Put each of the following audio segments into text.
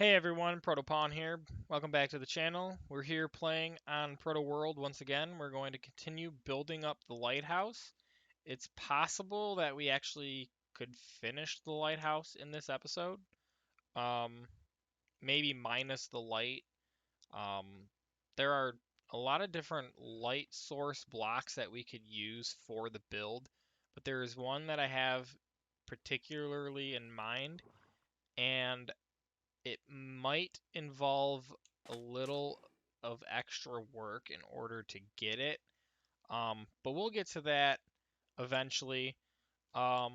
Hey everyone, Protopon here. Welcome back to the channel. We're here playing on Proto World once again. We're going to continue building up the lighthouse. It's possible that we actually could finish the lighthouse in this episode. Um, Maybe minus the light. Um, there are a lot of different light source blocks that we could use for the build, but there is one that I have particularly in mind, and it might involve a little of extra work in order to get it. But we'll get to that eventually. Um,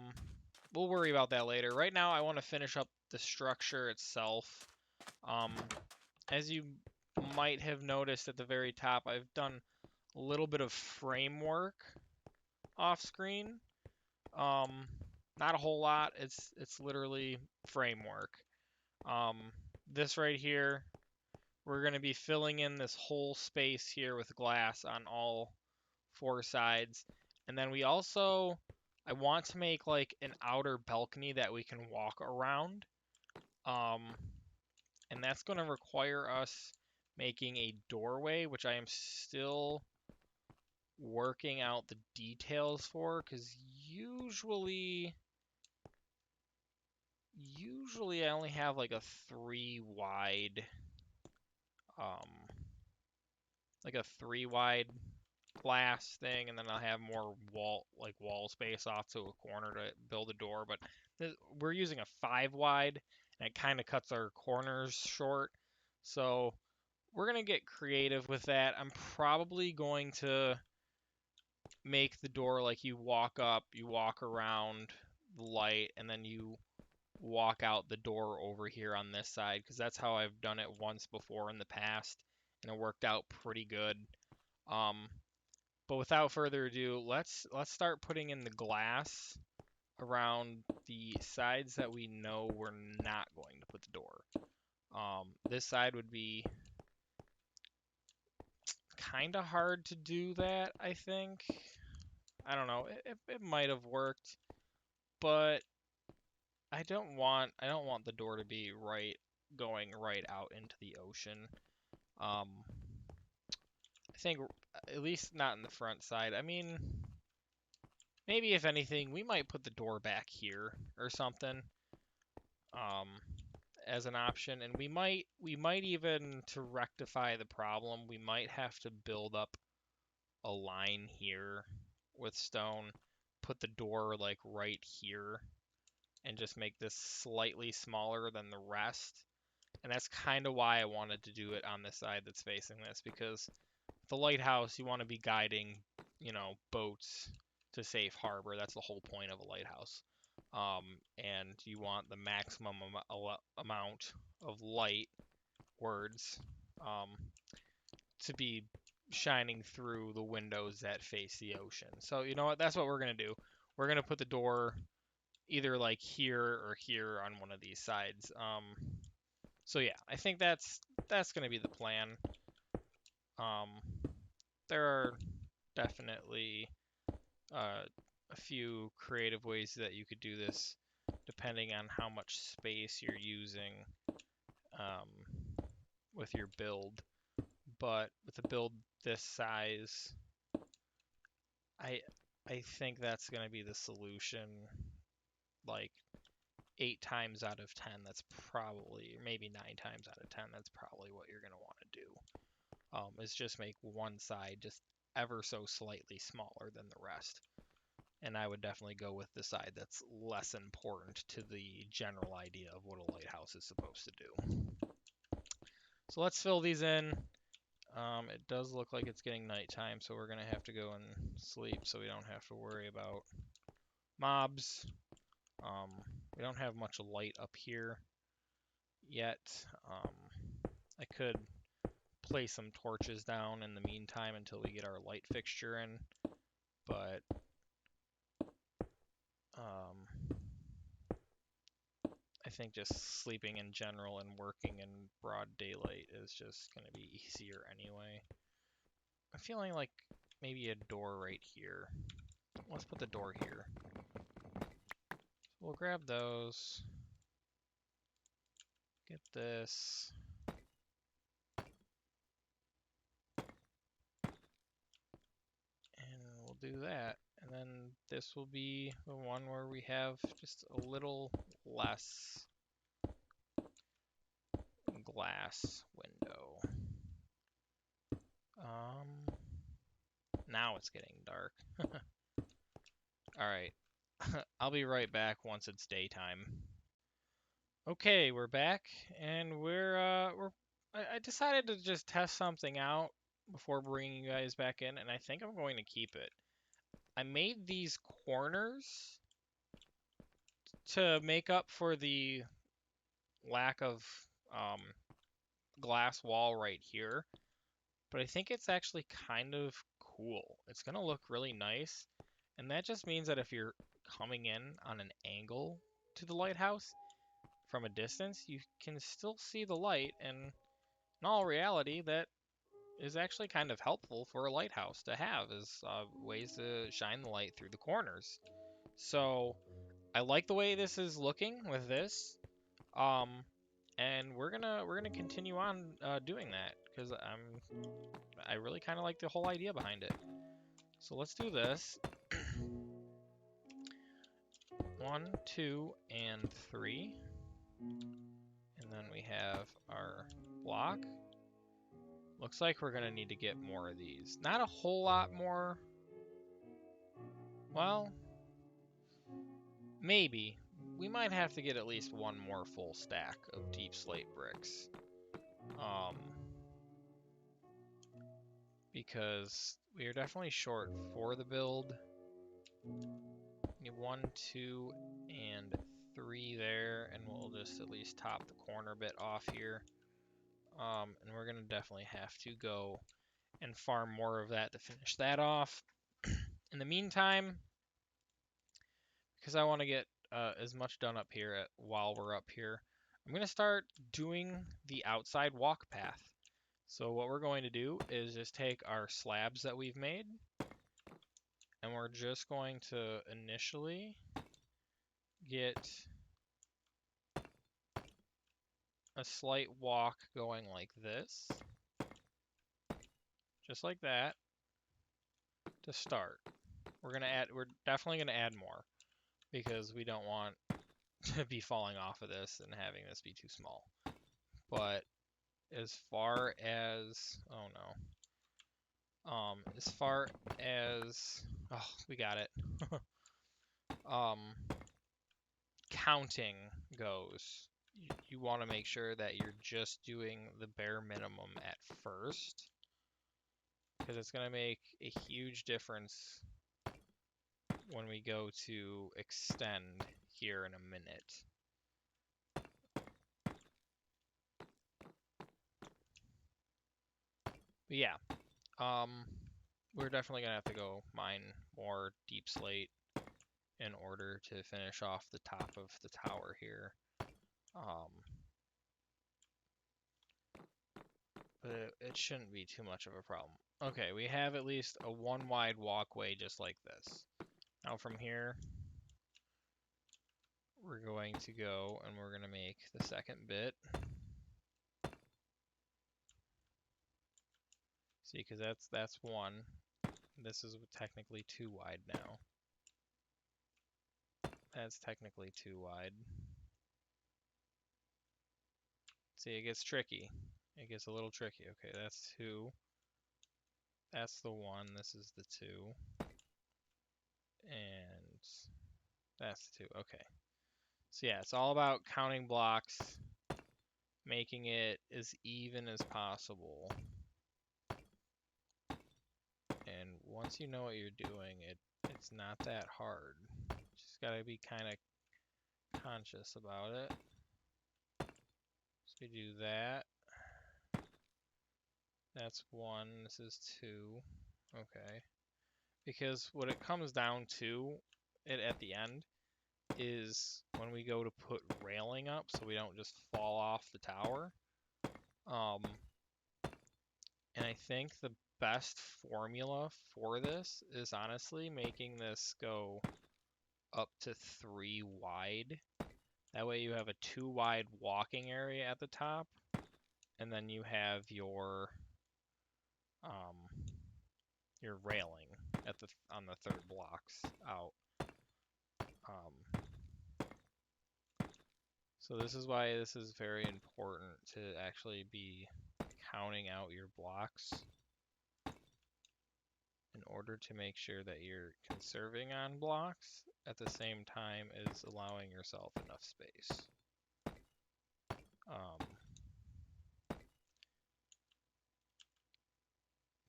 we'll worry about that later. Right now, I want to finish up the structure itself. Um, as you might have noticed at the very top, I've done a little bit of framework off screen. Um, Not a whole lot. It's literally framework. Um, this right here, we're going to be filling in this whole space here with glass on all four sides. And then I want to make like an outer balcony that we can walk around. Um, and that's going to require us making a doorway, which I am still working out the details for, because usually I only have like a um, a three wide glass thing, and then I'll have more wall space off to a corner to build a door. But we're using a 5 wide, and it kind of cuts our corners short. So we're gonna get creative with that. I'm probably going to make the door like you walk up, you walk around the light, and then you walk out the door over here on this side, because that's how I've done it once before in the past, and it worked out pretty good. Um, but without further ado, let's start putting in the glass around the sides that we know we're not going to put the door. This side would be kind of hard to do that, I think. I don't know. It might have worked, but I don't want the door to be going right out into the ocean. Um, I think at least not in the front side. I mean, maybe if anything, we might put the door back here or something, um, as an option, and we might even, to rectify the problem, we might have to build up a line here with stone, put the door like right here, and just make this slightly smaller than the rest. And that's kind of why I wanted to do it on the side that's facing this, because the lighthouse, you want to be guiding, boats to safe harbor. That's the whole point of a lighthouse. And you want the maximum amount of light words, um, to be shining through the windows that face the ocean. So you know what? That's what we're gonna do. We're gonna put the door either like here or here on one of these sides. So yeah, I think that's gonna be the plan. Um, there are definitely a few creative ways that you could do this, depending on how much space you're using, um, with your build. But with a build this size, I I think that's going to be the solution. Like 8 times out of 10, that's probably, or maybe 9 times out of 10, that's probably what you're going to want to do. Is just make one side just ever so slightly smaller than the rest. And I would definitely go with the side that's less important to the general idea of what a lighthouse is supposed to do. So let's fill these in. It does look like it's getting nighttime, so we're going to have to go and sleep so we don't have to worry about mobs. Um, we don't have much light up here yet. I could place some torches down in the meantime until we get our light fixture in, but I think just sleeping in general and working in broad daylight is just going to be easier anyway. I'm feeling like maybe a door right here. Let's put the door here. We'll grab those. Get this. And we'll do that. And then this will be the one where we have just a little less glass window. Now it's getting dark. All right. I'll be right back once it's daytime. Okay, we're back, and I decided to just test something out before bringing you guys back in, and I think I'm going to keep it. I made these corners to make up for the lack of um, glass wall right here, but I think it's actually kind of cool. It's gonna look really nice, and that just means that if you're coming in on an angle to the lighthouse from a distance, you can still see the light, and in all reality, that is actually kind of helpful for a lighthouse to have is ways to shine the light through the corners. So I like the way this is looking with this, um, and we're gonna continue on doing that because I really kind of like the whole idea behind it. So let's do this. 1, 2, and 3, and then we have our block. Looks like we're gonna need to get more of these. Not a whole lot more. Well, maybe. We might have to get at least one more full stack of deep slate bricks. Because we are definitely short for the build. Need 1, 2, and 3 there, and we'll just at least top the corner bit off here. And we're gonna definitely have to go and farm more of that to finish that off. In the meantime, because I want to get as much done up here while we're up here, I'm going to start doing the outside walk path. So what we're going to do is just take our slabs that we've made, and we're just going to initially get a slight walk going like this, just like that, to start. We're definitely gonna add more because we don't want to be falling off of this and having this be too small. But as far as, oh no, as far as, oh, we got it. um, Counting goes, you want to make sure that you're just doing the bare minimum at first, because it's going to make a huge difference when we go to extend here in a minute. But yeah, we're definitely going to have to go mine more deep slate in order to finish off the top of the tower here. But it shouldn't be too much of a problem. Okay, we have at least a one wide walkway just like this. Now from here, we're going to go and we're going to make the second bit. See, because that's one. This is technically too wide now. That's technically too wide. See, it gets tricky. It gets a little tricky. Okay, that's 2. That's the 1. This is the 2. And that's the 2. Okay. So yeah, it's all about counting blocks, making it as even as possible. And once you know what you're doing, it's not that hard. Just gotta be kind of conscious about it. So we do that. That's 1. This is 2. Okay. Because what it comes down to at the end is when we go to put railing up so we don't just fall off the tower. And I think the best formula for this is honestly making this go up to 3 wide. That way you have a 2 wide walking area at the top, and then you have um, your railing at the on the third blocks out. Um, so this is why this is very important to actually be counting out your blocks in order to make sure that you're conserving on blocks at the same time as allowing yourself enough space. Um,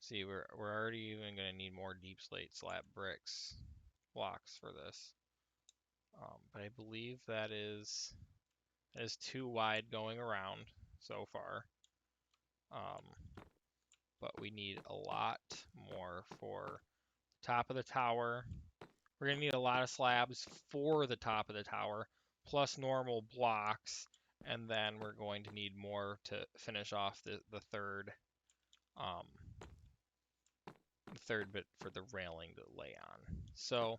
see, we're already even going to need more deep slate slab bricks blocks for this. But I believe that is 2 wide going around so far. But we need a lot more for top of the tower. We're going to need a lot of slabs for the top of the tower, plus normal blocks, and then we're going to need more to finish off the third bit for the railing to lay on. So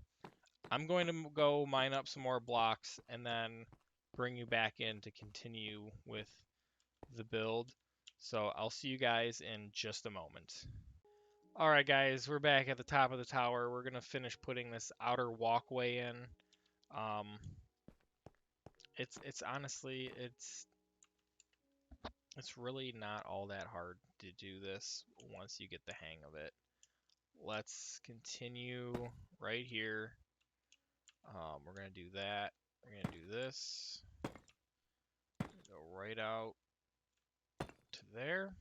I'm going to go mine up some more blocks and then bring you back in to continue with the build. So I'll see you guys in just a moment. Alright guys, we're back at the top of the tower. We're going to finish putting this outer walkway in. Um, it's honestly, it's really not all that hard to do this once you get the hang of it. Let's continue right here. We're going to do that. We're going to do this. Go right out to there.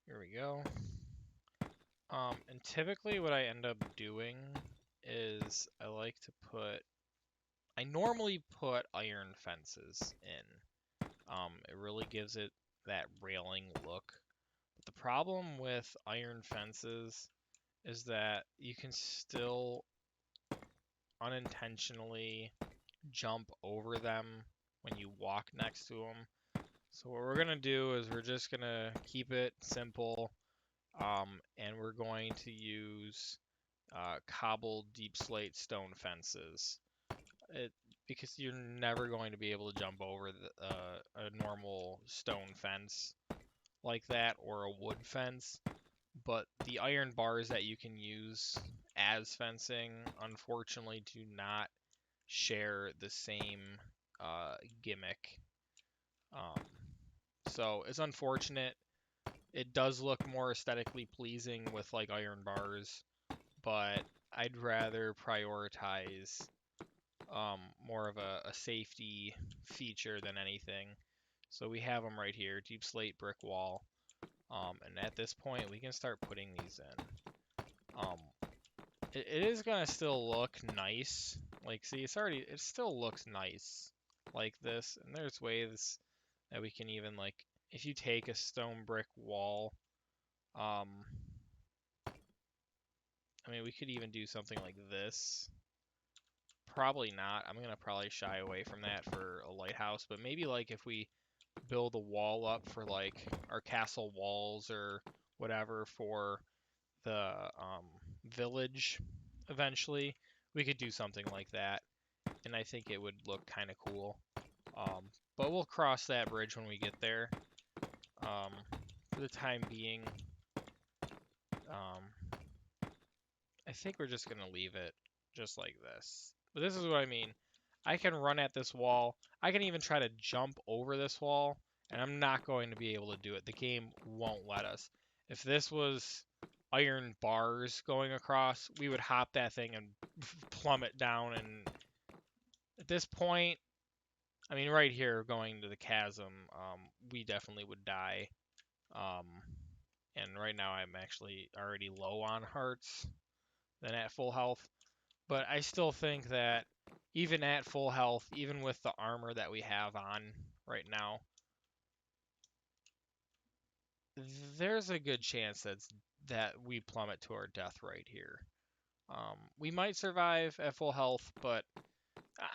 Here we go. And typically what I end up doing is I normally put iron fences in. It really gives it that railing look. But the problem with iron fences is that you can still unintentionally jump over them when you walk next to them. So what we're going to do is we're just going to keep it simple, and we're going to use cobbled deep slate stone fences. Because you're never going to be able to jump over a normal stone fence like that or a wood fence. But the iron bars that you can use as fencing, unfortunately, do not share the same gimmick. So it's unfortunate. It does look more aesthetically pleasing with like iron bars, but I'd rather prioritize more of a safety feature than anything. So we have them right here, deep slate brick wall. And at this point, we can start putting these in. It is gonna still look nice. Like, see, it still looks nice like this. And there's ways that we can even like, if you take a stone brick wall, I mean, we could even do something like this. Probably not. I'm gonna probably shy away from that for a lighthouse, but maybe like if we build a wall up for like our castle walls or whatever for the village eventually, we could do something like that, and I think it would look kind of cool. But we'll cross that bridge when we get there. For the time being, I think we're just gonna leave it just like this. But this is what I mean. I can run at this wall. I can even try to jump over this wall, and I'm not going to be able to do it. The game won't let us. If this was iron bars going across, we would hop that thing and plummet down. And at this point, I mean, right here going to the chasm, we definitely would die. Um, and right now I'm actually already low on hearts than at full health. But I still think that even at full health, even with the armor that we have on right now, there's a good chance that we plummet to our death right here. We might survive at full health, but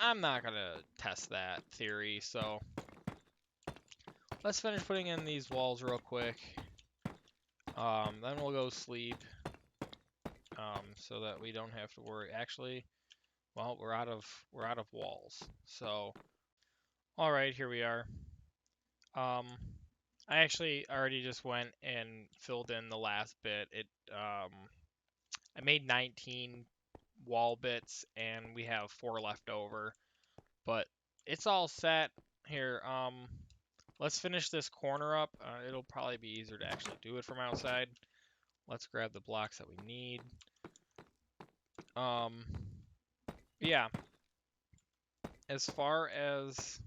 I'm not going to test that theory. So let's finish putting in these walls real quick. Then we'll go sleep so that we don't have to worry. Actually, well, we're out of walls. So, all right, here we are. Um, I actually already just went and filled in the last bit. I made 19 wall bits and we have 4 left over, but it's all set here. Let's finish this corner up. It'll probably be easier to actually do it from outside. Let's grab the blocks that we need. Um, yeah, as far as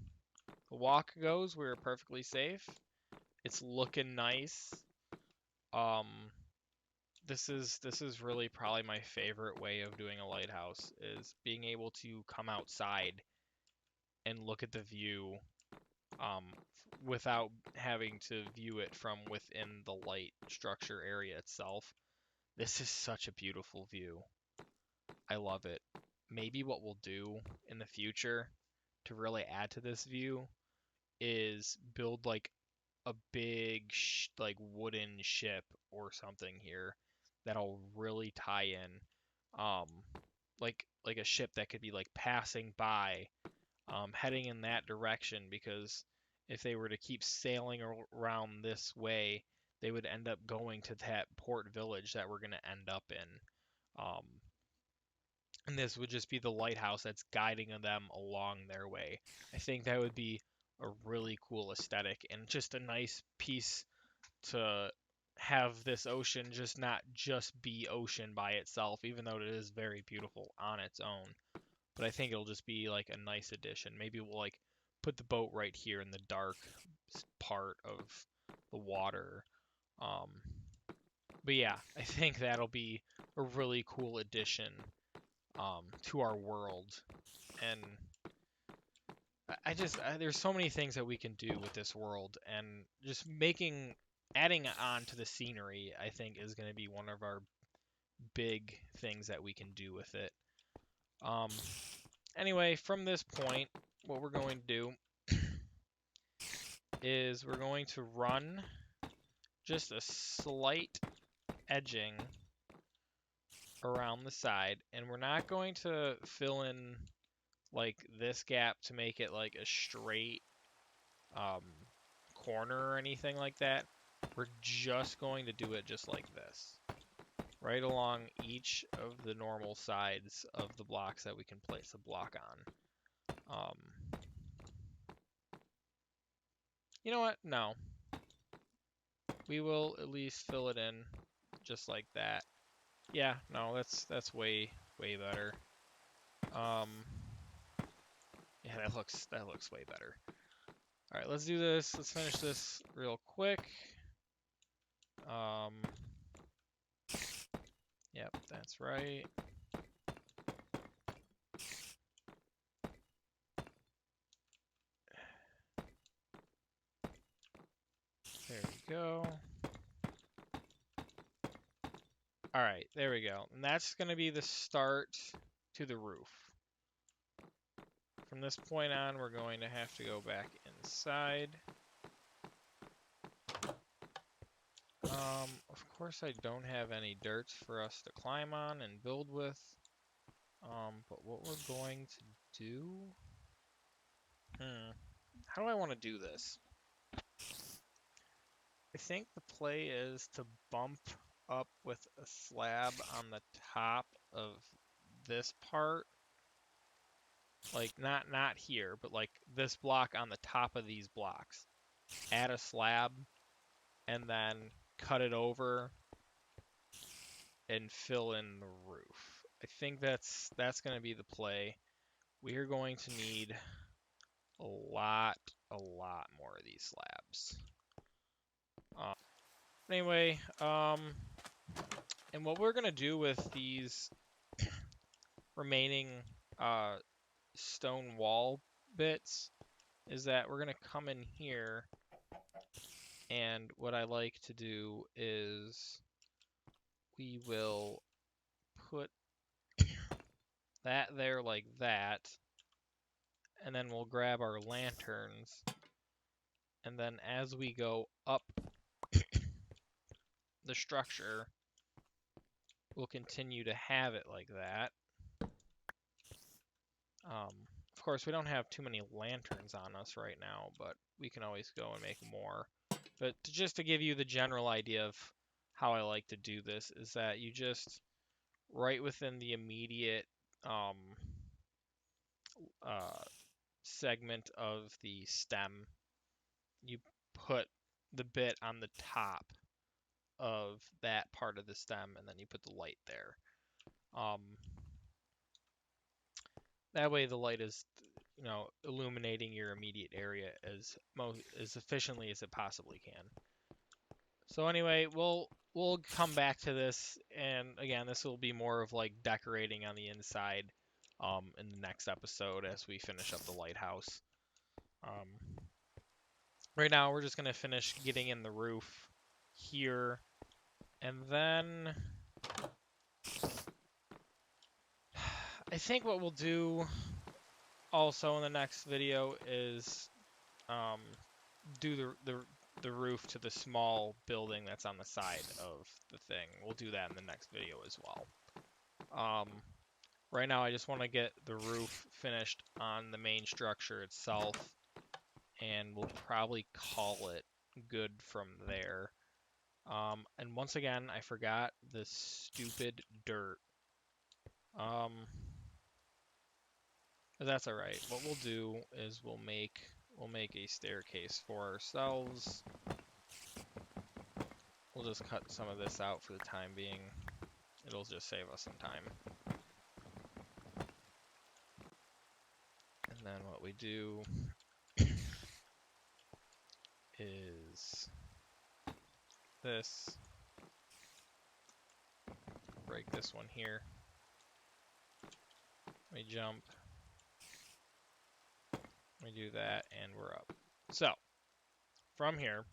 the walk goes, we're perfectly safe. It's looking nice. Um, this is really probably my favorite way of doing a lighthouse is being able to come outside and look at the view um, without having to view it from within the light structure area itself. This is such a beautiful view. I love it. Maybe what we'll do in the future to really add to this view is build like a big like wooden ship or something here that'll really tie in like a ship that could be like passing by heading in that direction because if they were to keep sailing around this way they would end up going to that port village that we're going to end up in and this would just be the lighthouse that's guiding them along their way. I think that would be a really cool aesthetic and just a nice piece to have this ocean just not just be ocean by itself, even though it is very beautiful on its own. But I think it'll just be like a nice addition. Maybe we'll like put the boat right here in the dark part of the water. Um, but yeah, I think that'll be a really cool addition to our world. And there's so many things that we can do with this world, and just adding on to the scenery, I think is going to be one of our big things that we can do with it. Um, anyway, from this point, what we're going to do is we're going to run just a slight edging around the side, and we're not going to fill in like this gap to make it like a straight um, corner or anything like that. We're just going to do it just like this, right along each of the normal sides of the blocks that we can place a block on. You know what? No. We will at least fill it in just like that. Yeah, no, that's way better. Um, yeah, that looks way better. All right, let's do this. Let's finish this real quick. Um, yep, that's right. There we go. All right, there we go. And that's going to be the start to the roof. From this point on, we're going to have to go back inside. Of course, I don't have any dirt for us to climb on and build with. But what we're going to do... How do I want to do this? I think the play is to bump up with a slab on the top of this part. Like, not here, but like this block on the top of these blocks. Add a slab, and then cut it over and fill in the roof. I think that's going to be the play. We are going to need a lot more of these slabs. Anyway, and what we're gonna do with these remaining stone wall bits is that we're gonna come in here, and what I like to do is we will put that there like that, and then we'll grab our lanterns, and then as we go up the structure, we'll continue to have it like that. Of course, we don't have too many lanterns on us right now, but we can always go and make more. But just to give you the general idea of how I like to do this is that you just right within the immediate um, uh, segment of the stem, you put the bit on the top of that part of the stem, and then you put the light there. That way, the light is, illuminating your immediate area as efficiently as it possibly can. So anyway, we'll come back to this, and again, this will be more of like decorating on the inside, in the next episode as we finish up the lighthouse. Um, right now, we're just gonna finish getting in the roof here, and then I think what we'll do also in the next video is um, do the roof to the small building that's on the side of the thing. We'll do that in the next video as well. Right now I just want to get the roof finished on the main structure itself, and we'll probably call it good from there. And once again, I forgot the stupid dirt. But that's all right. What we'll do is we'll make a staircase for ourselves. We'll just cut some of this out for the time being. It'll just save us some time. And then what we do is this. Break this one here. We jump. We do that, and we're up. So, from here,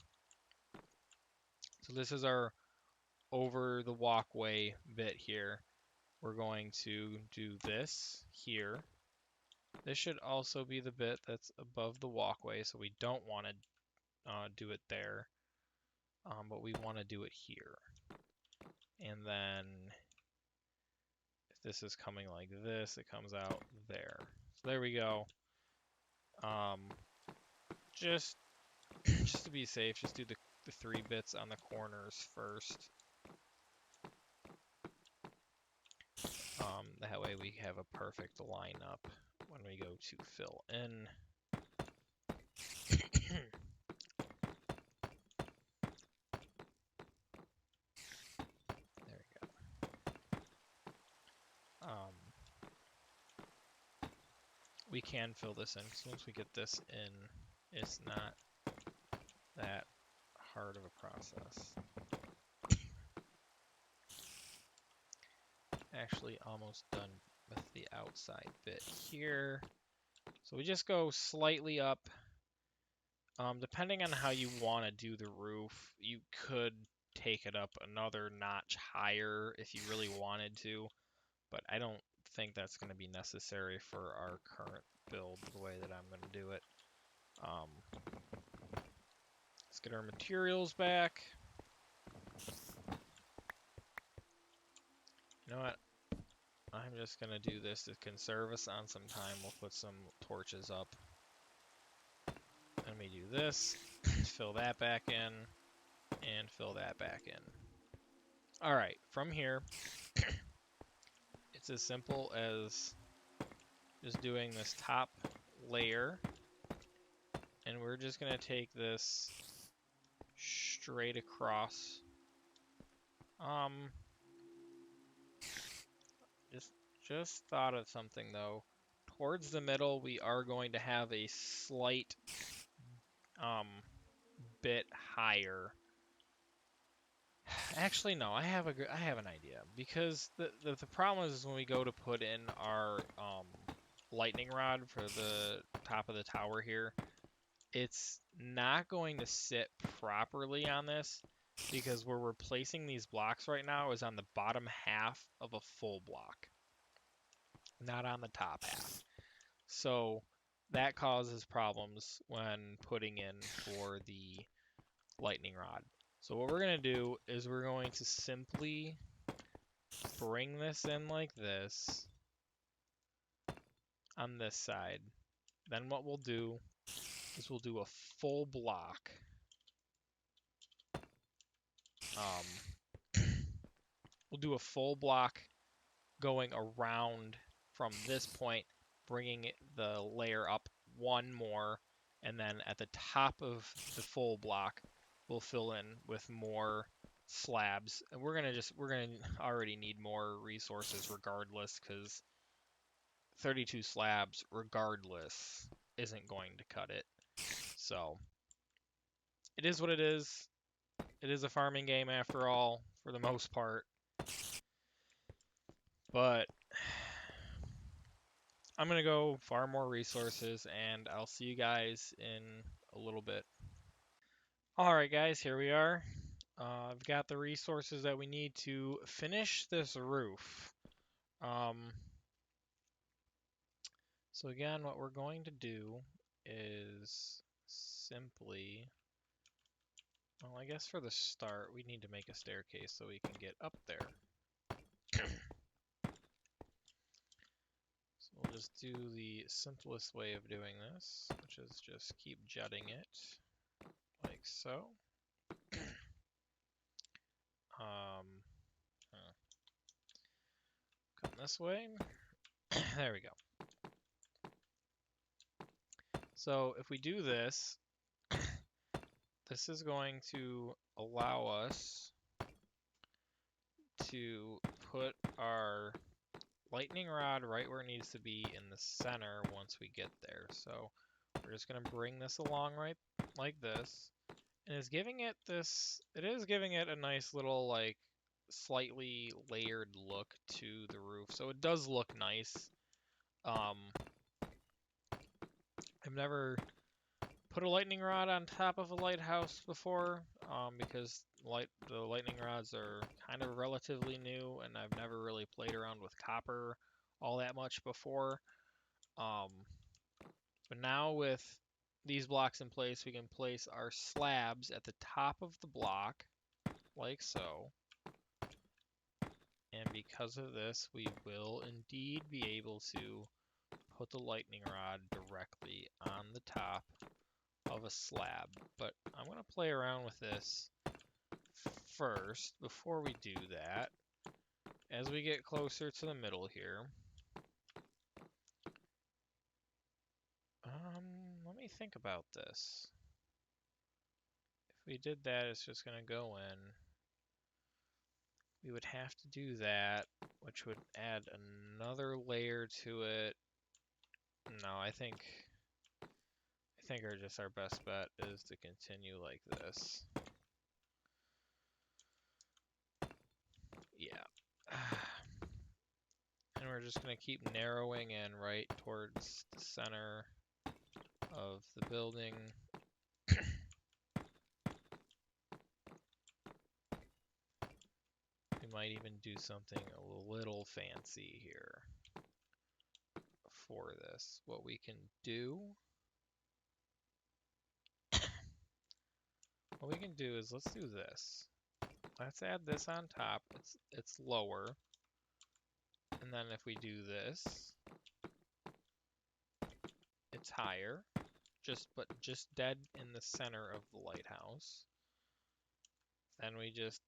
so this is our over the walkway bit here. We're going to do this here. This should also be the bit that's above the walkway, so we don't want to do it there, but we want to do it here. And then if this is coming like this, it comes out there. So there we go. Just to be safe, just do the 3 bits on the corners first. That way we have a perfect lineup when we go to fill in. There we go. We can fill this in, because once we get this in, it's not that hard of a process. Actually almost done with the outside bit here. So we just go slightly up. Depending on how you want to do the roof, you could take it up another notch higher if you really wanted to, but I don't think that's going to be necessary for our current build the way that I'm going to do it. Let's get our materials back. You know what? I'm just going to do this to conserve us on some time. We'll put some torches up. Let me do this, fill that back in, and fill that back in. Alright, from here, it's as simple as just doing this top layer, and we're just going to take this straight across. Just thought of something though. Towards the middle, we are going to have a slight bit higher. Actually, no, I have an idea, because the problem is when we go to put in our lightning rod for the top of the tower here, it's not going to sit properly on this, because where we're placing these blocks right now is on the bottom half of a full block, not on the top half. So that causes problems when putting in for the lightning rod. So what we're going to do is we're going to simply bring this in like this, on this side. Then what we'll do is we'll do a full block. We'll do a full block going around from this point, bringing the layer up one more, and then at the top of the full block, we'll fill in with more slabs. And we're gonna already need more resources regardless, because 32 slabs regardless isn't going to cut it. So it is what it is. It is a farming game after all, for the most part. But I'm going to go farm more resources, and I'll see you guys in a little bit. Alright guys, here we are. I've got the resources that we need to finish this roof. So again, what we're going to do is simply... Well, I guess for the start, we need to make a staircase so we can get up there. So we'll just do the simplest way of doing this, which is just keep jutting it, like so. Come this way. There we go. So if we do this, this is going to allow us to put our lightning rod right where it needs to be in the center once we get there. So we're just going to bring this along right like this. And it's giving it this, it is giving it a nice little like slightly layered look to the roof. So it does look nice. I've never put a lightning rod on top of a lighthouse before, because the lightning rods are kind of relatively new, and I've never really played around with copper all that much before. But now with these blocks in place, we can place our slabs at the top of the block, like so. And because of this, we will indeed be able to put the lightning rod directly on the top of a slab. But I'm going to play around with this first before we do that. As we get closer to the middle here, let me think about this. If we did that, it's just going to go in. We would have to do that, which would add another layer to it. No, I think our best bet is to continue like this. Yeah. And we're just going to keep narrowing in right towards the center of the building. We might even do something a little fancy here for this. What we can do is let's do this. Let's add this on top. It's lower. And then if we do this, it's higher. But just dead in the center of the lighthouse. Then we just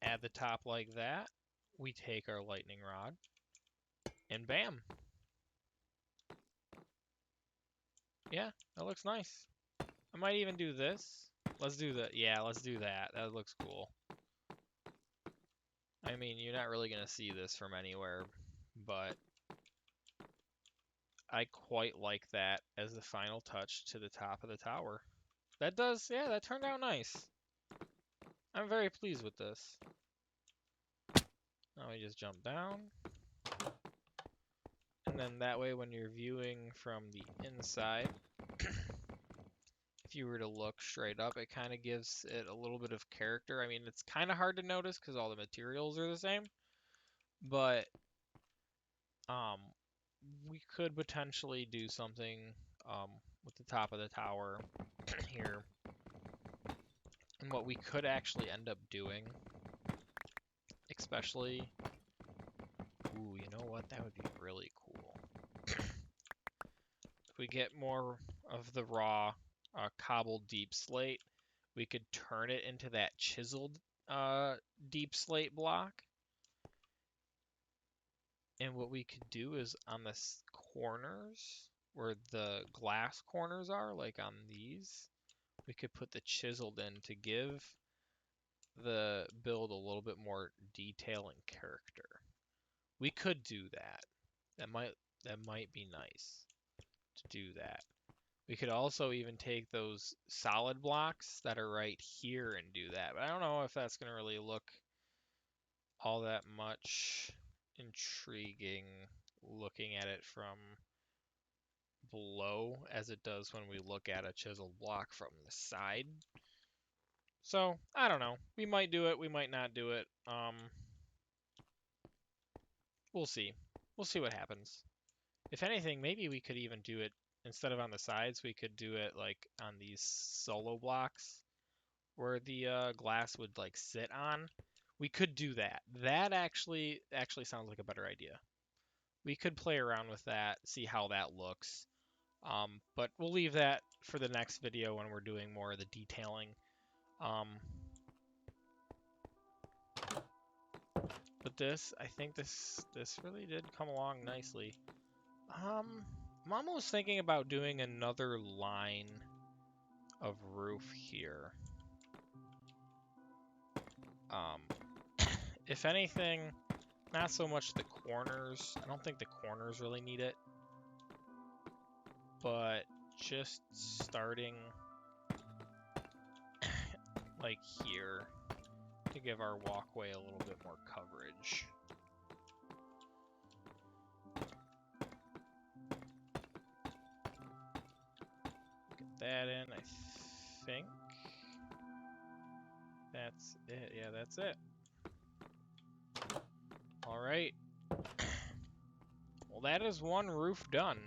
add the top like that. We take our lightning rod, and bam. Yeah, that looks nice. I might even do this. Let's do that. Yeah, let's do that. That looks cool. I mean, you're not really going to see this from anywhere, but I quite like that as the final touch to the top of the tower. That turned out nice. I'm very pleased with this. Now we just jump down. And then that way when you're viewing from the inside, if you were to look straight up, it kind of gives it a little bit of character. I mean, it's kind of hard to notice because all the materials are the same, but we could potentially do something with the top of the tower here. And what we could actually end up doing, especially, ooh, you know what? That would be really cool. if we get more of the raw cobbled deep slate, we could turn it into that chiseled deep slate block. And what we could do is on the corners, where the glass corners are, like on these, we could put the chiseled in to give the build a little bit more detail and character. We could do that. That might be nice to do that. We could also even take those solid blocks that are right here and do that. But I don't know if that's going to really look all that much intriguing looking at it from below as it does when we look at a chiseled block from the side. So, I don't know. We might do it, we might not do it. We'll see. We'll see what happens. If anything, maybe we could even do it instead of on the sides, we could do it like on these solo blocks where the glass would like sit on. We could do that. That actually sounds like a better idea. We could play around with that, see how that looks. But we'll leave that for the next video when we're doing more of the detailing. But I think this really did come along nicely. I'm almost thinking about doing another line of roof here. If anything, not so much the corners. I don't think the corners really need it. But just starting like here to give our walkway a little bit more coverage. Get that in, I think. That's it. Yeah, that's it. All right. Well, that is one roof done.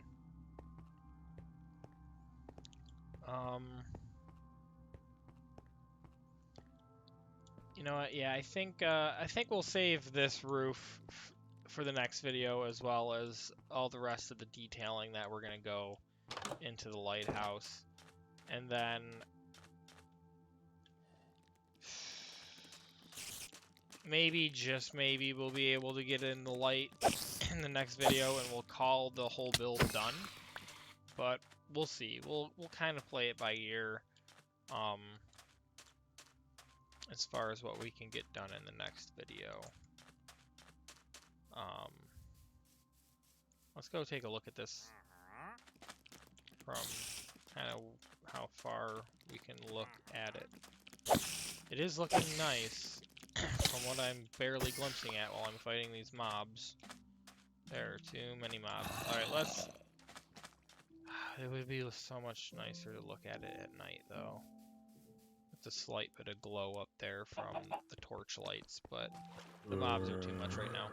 You know what? Yeah, I think we'll save this roof for the next video, as well as all the rest of the detailing that we're gonna go into the lighthouse, and then maybe, just maybe, we'll be able to get in the light in the next video, and we'll call the whole build done. But we'll see. We'll kind of play it by ear. As far as what we can get done in the next video. Let's go take a look at this from kind of how far we can look at it. It is looking nice from what I'm barely glimpsing at while I'm fighting these mobs. There are too many mobs. Alright, let's... It would be so much nicer to look at it at night, though. With the slight bit of glow up there from the torch lights, but the mobs are too much right now.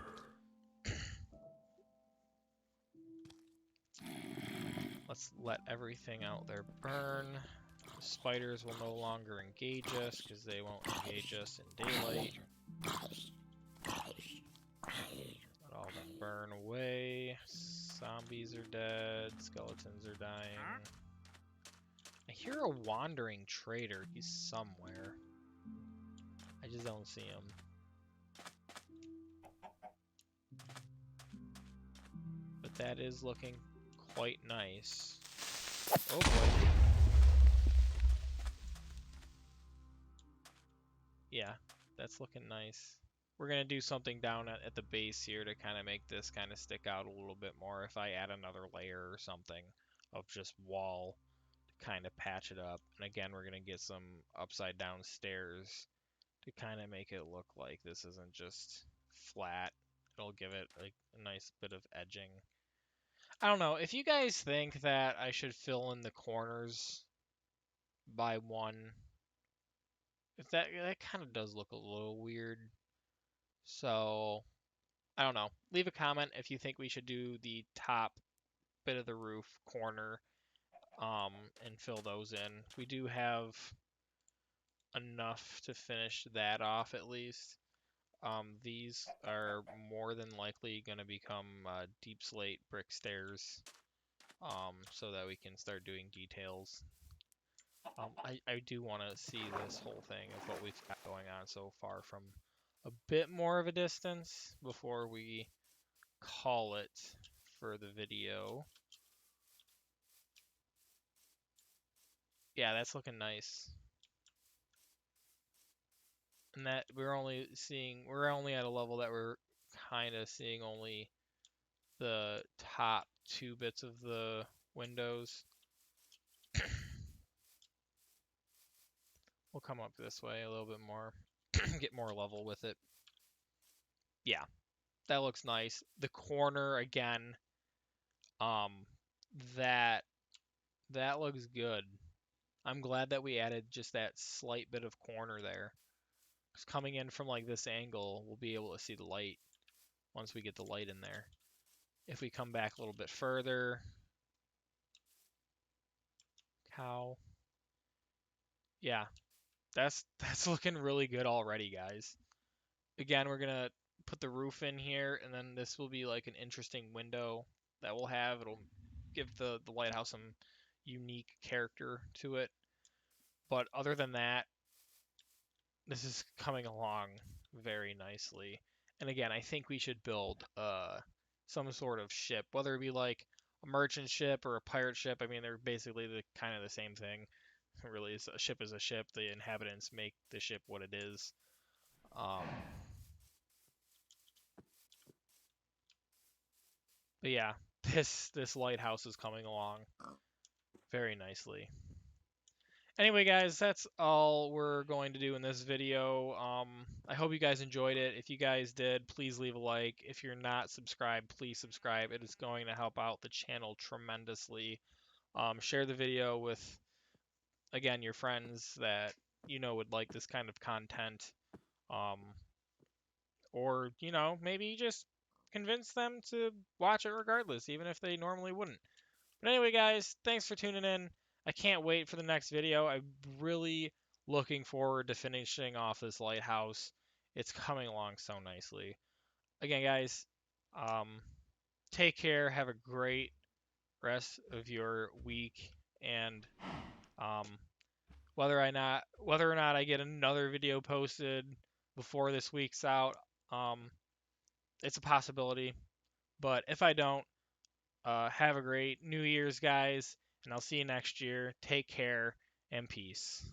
Let's let everything out there burn. The spiders will no longer engage us because they won't engage us in daylight. Let all them burn away. Zombies are dead. Skeletons are dying. I hear a wandering trader. He's somewhere. I just don't see him. But that is looking quite nice. Oh boy. Yeah, that's looking nice. We're going to do something down at the base here to kind of make this kind of stick out a little bit more. If I add another layer or something of just wall to kind of patch it up. And again, we're going to get some upside down stairs to kind of make it look like this isn't just flat. It'll give it like a nice bit of edging. I don't know. If you guys think that I should fill in the corners by one, if that kind of does look a little weird. So, I don't know. Leave a comment if you think we should do the top bit of the roof corner and fill those in. We do have enough to finish that off at least. These are more than likely going to become deep slate brick stairs so that we can start doing details. I do want to see this whole thing of what we've got going on so far from a bit more of a distance before we call it for the video. Yeah, that's looking nice. And that we're only at a level that we're kind of seeing only the top 2 bits of the windows. We'll come up this way a little bit more, get more level with it. Yeah, that looks nice. The corner again, um, that that looks good. I'm glad that we added just that slight bit of corner there. 'Cause coming in from like this angle, we'll be able to see the light once we get the light in there. If we come back a little bit further, cow. Yeah, that's looking really good already, guys. Again, we're gonna put the roof in here, and then this will be like an interesting window that we'll have. It'll give the lighthouse some unique character to it. But other than that, this is coming along very nicely. And again, I think we should build some sort of ship, whether it be like a merchant ship or a pirate ship. I mean, they're basically the kind of the same thing. Really, a ship is a ship. The inhabitants make the ship what it is. Um, but yeah, this lighthouse is coming along very nicely. Anyway, guys, that's all we're going to do in this video. I hope you guys enjoyed it. If you guys did, please leave a like. If you're not subscribed, please subscribe. It is going to help out the channel tremendously. Share the video with, again, your friends that you know would like this kind of content. Um, or, maybe just convince them to watch it regardless, even if they normally wouldn't. But anyway, guys, thanks for tuning in. I can't wait for the next video. I'm really looking forward to finishing off this lighthouse. It's coming along so nicely. Again, guys, um, take care. Have a great rest of your week. And um, whether or not I get another video posted before this week's out, um, it's a possibility. But if I don't, have a great New Year's, guys, and I'll see you next year. Take care and peace.